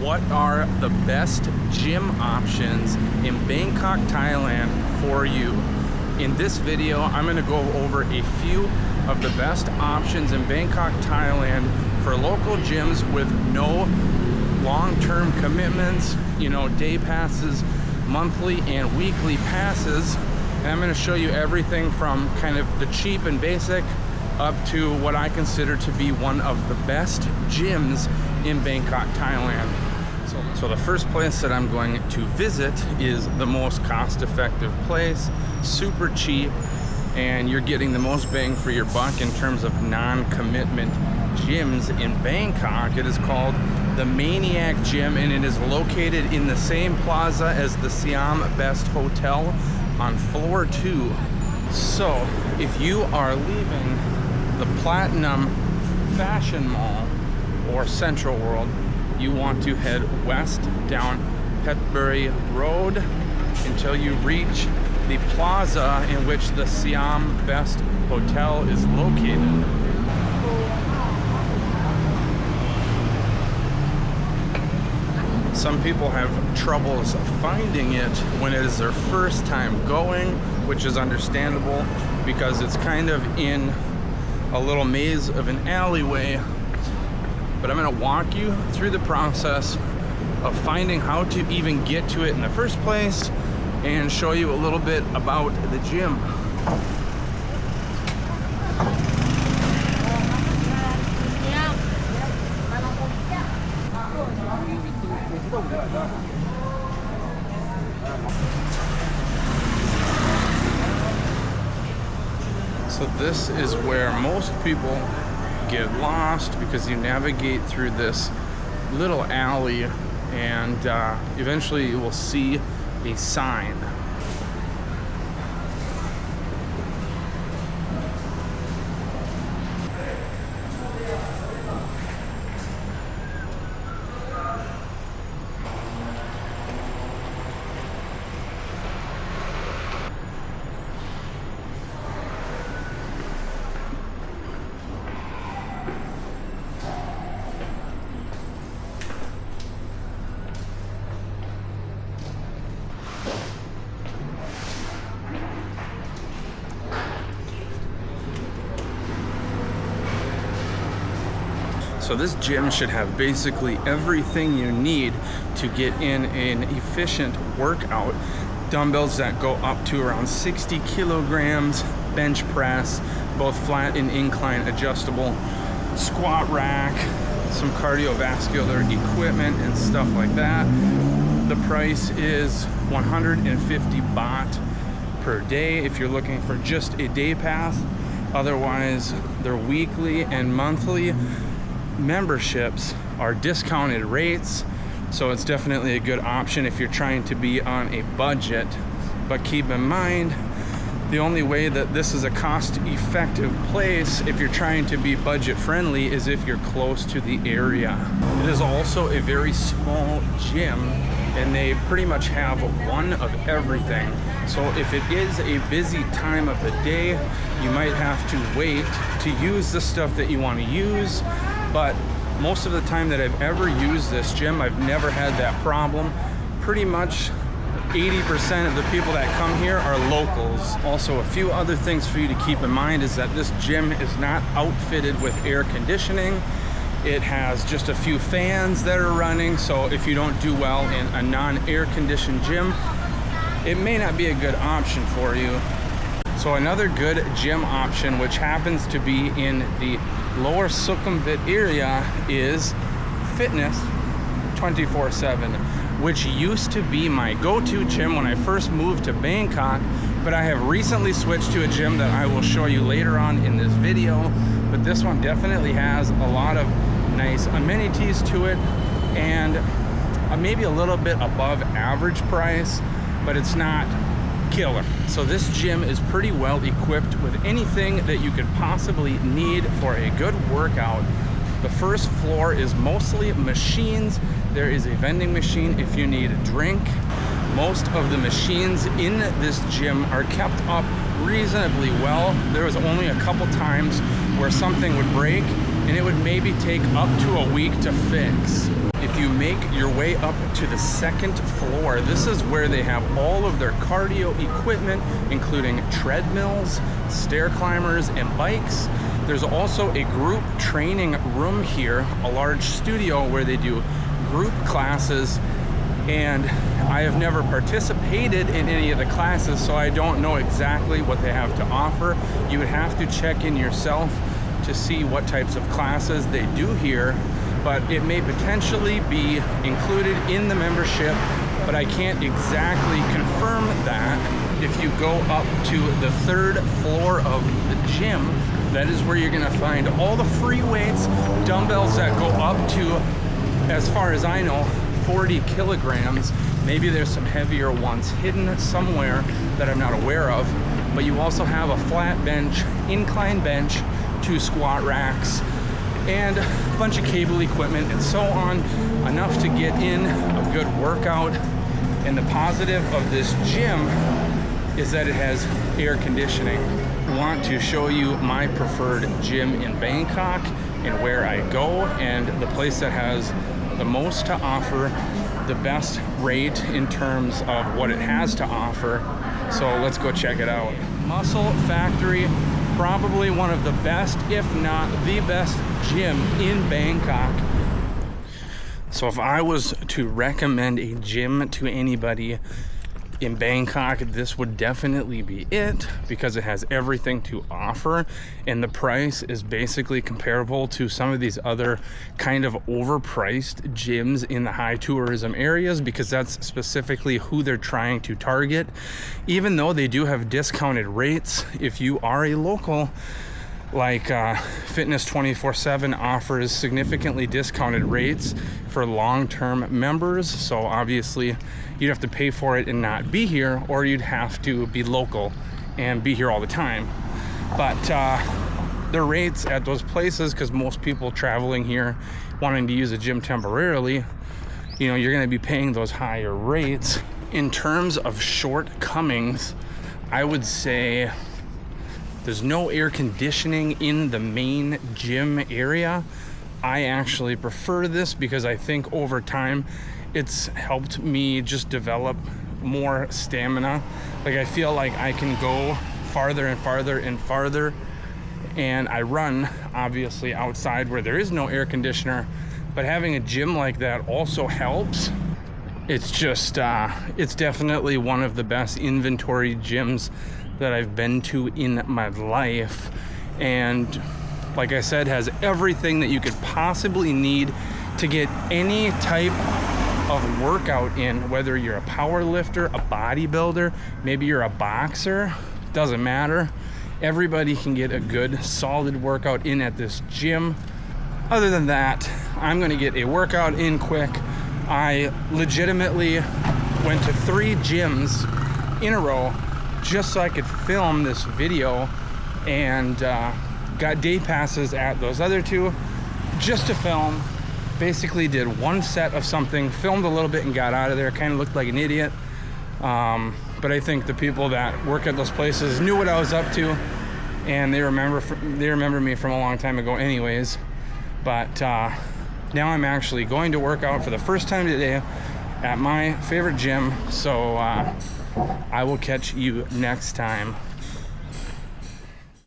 what are the best gym options in Bangkok, Thailand for you. In this video, I'm going to go over a few of the best options in Bangkok, Thailand for local gyms with no long-term commitments, you know, day passes, monthly and weekly passes. And I'm going to show you everything from kind of the cheap and basic up to what I consider to be one of the best gyms in Bangkok, Thailand. So the first place that I'm going to visit is the most cost-effective place, super cheap, and you're getting the most bang for your buck in terms of non-commitment gyms in Bangkok. It is called the Manica Gym, and it is located in the same plaza as the Siam Best Hotel on floor 2. So if you are leaving the Platinum Fashion Mall or Central World, you want to head west down Petbury Road until you reach the plaza in which the Siam Best Hotel is located. Some people have troubles finding it when it is their first time going, which is understandable because it's kind of in a little maze of an alleyway. But I'm going to walk you through the process of finding how to even get to it in the first place and show you a little bit about the gym. So this is where most people get lost, because you navigate through this little alley and eventually you will see a sign. So this gym should have basically everything you need to get in an efficient workout. Dumbbells that go up to around 60 kilograms, bench press, both flat and incline adjustable, squat rack, some cardiovascular equipment and stuff like that. The price is 150 baht per day if you're looking for just a day pass. Otherwise, they're weekly and monthly memberships are discounted rates, so it's definitely a good option if you're trying to be on a budget. But keep in mind, the only way that this is a cost-effective place if you're trying to be budget friendly is if you're close to the area. It is also a very small gym and they pretty much have one of everything. So if it is a busy time of the day, you might have to wait to use the stuff that you want to use. But most of the time that I've ever used this gym, I've never had that problem. Pretty much 80% of the people that come here are locals. Also, a few other things for you to keep in mind is that this gym is not outfitted with air conditioning. It has just a few fans that are running, so if you don't do well in a non-air conditioned gym, it may not be a good option for you. So another good gym option, which happens to be in the Lower Sukhumvit area, is Fitness 24/7, which used to be my go-to gym when I first moved to Bangkok, but I have recently switched to a gym that I will show you later on in this video. But this one definitely has a lot of nice amenities to it and maybe a little bit above average price, but it's not killer. So this gym is pretty well equipped with anything that you could possibly need for a good workout. The first floor is mostly machines. There is a vending machine if you need a drink. Most of the machines in this gym are kept up reasonably well. There was only a couple times where something would break and it would maybe take up to a week to fix. If if you make your way up to the second floor, this is where they have all of their cardio equipment, including treadmills, stair climbers, and bikes. There's also a group training room here, a large studio where they do group classes, and I have never participated in any of the classes, so I don't know exactly what they have to offer. You would have to check in yourself to see what types of classes they do here, but it may potentially be included in the membership, but I can't exactly confirm that. If you go up to the third floor of the gym, that is where you're gonna find all the free weights, dumbbells that go up to, as far as I know, 40 kilograms. Maybe there's some heavier ones hidden somewhere that I'm not aware of, but you also have a flat bench, incline bench, 2 squat racks, and a bunch of cable equipment and so on, enough to get in a good workout. And the positive of this gym is that it has air conditioning. I want to show you my preferred gym in Bangkok and where I go, and the place that has the most to offer, the best rate in terms of what it has to offer. So let's go check it out. Muscle Factory, probably one of the best, if not the best gym in Bangkok. So if I was to recommend a gym to anybody in Bangkok, this would definitely be it, because it has everything to offer, and the price is basically comparable to some of these other kind of overpriced gyms in the high tourism areas, because that's specifically who they're trying to target. Even though they do have discounted rates, if you are a local, like Fitness 24/7 offers significantly discounted rates for long-term members. So obviously you'd have to pay for it and not be here, or you'd have to be local and be here all the time. But the rates at those places, because most people traveling here wanting to use a gym temporarily, you know, you're going to be paying those higher rates. In terms of shortcomings, I would say there's no air conditioning in the main gym area. I actually prefer this because I think over time it's helped me just develop more stamina. Like, I feel like I can go farther and farther and farther, and I run obviously outside where there is no air conditioner, but having a gym like that also helps. It's just it's definitely one of the best inventory gyms that I've been to in my life, and like I said, has everything that you could possibly need to get any type of workout in, whether you're a power lifter, a bodybuilder, maybe you're a boxer, doesn't matter. Everybody can get a good solid workout in at this gym. Other than that, I'm gonna get a workout in quick. I legitimately went to 3 gyms in a row just so I could film this video, and got day passes at those other 2 just to film. Basically did 1 set of something, filmed a little bit and got out of there. Kind of looked like an idiot, but I think the people that work at those places knew what I was up to, and they remember me from a long time ago anyways. But now I'm actually going to work out for the first time today at my favorite gym, so I will catch you next time.